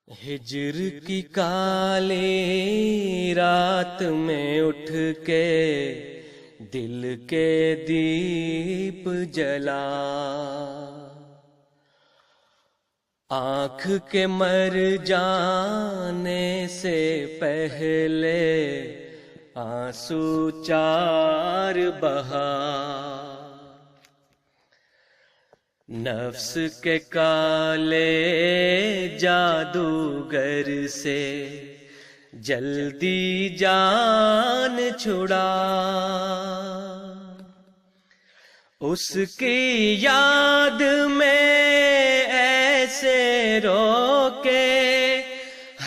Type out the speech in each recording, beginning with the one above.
ہجر کی کالی رات میں اٹھ کے دل کے دیپ جلا، آنکھ کے مر جانے سے پہلے آنسو چار بہا، نفس کے کالے جادوگر سے جلدی جان چھڑا، اس کی یاد میں ایسے رو کے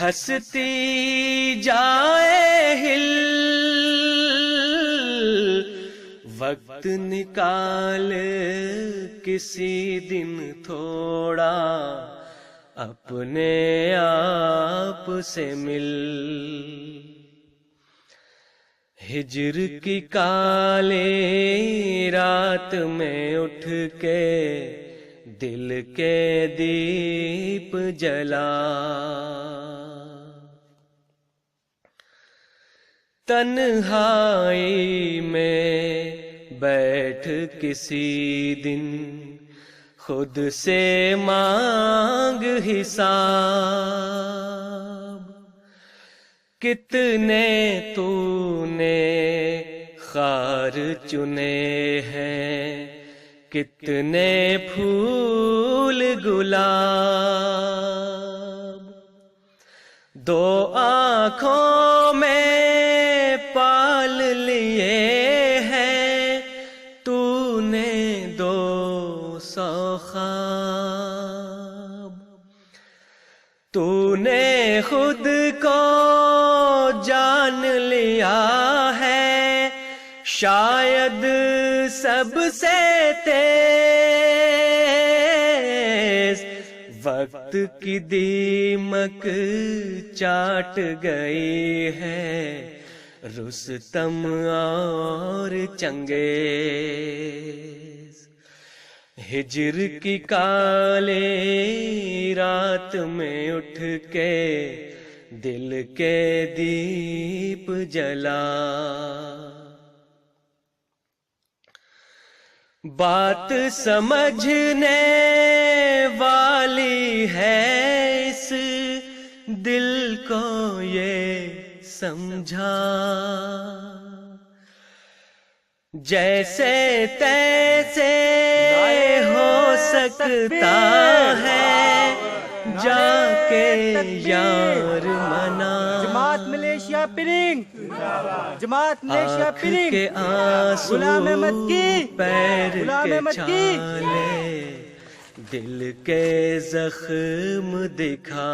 ہنستی جائے ہل، وقت نکال کسی دن تھوڑا اپنے آپ سے مل، ہجر کی کالی رات میں اٹھ کے دل کے دیپ جلا، تنہائی میں بیٹھ کسی دن خود سے مانگ حساب، کتنے تو نے خار چنے ہیں، کتنے پھول گلاب، دو آنکھوں میں پال لیے ہیں تو نے دو سو خواب، تو نے خود کو جان لیا ہے شاید سب سے تیز، وقت کی دیمک چاٹ گئی ہے رستم اور چنگیز، ہجر کی کالی رات میں اٹھ کے دل کے دیپ جلا، بات سمجھنے والی ہے اس دل کو یہ سمجھا، جیسے تیسے ہو سکتا ہے جا کے یار منا، جماعت ملیشیا پرنگ، جماعت ملیشیا پرنگ، کے آنسو غلام احمد کی، پیر غلام کے احمد کی، چھالے دل کے زخم دکھا۔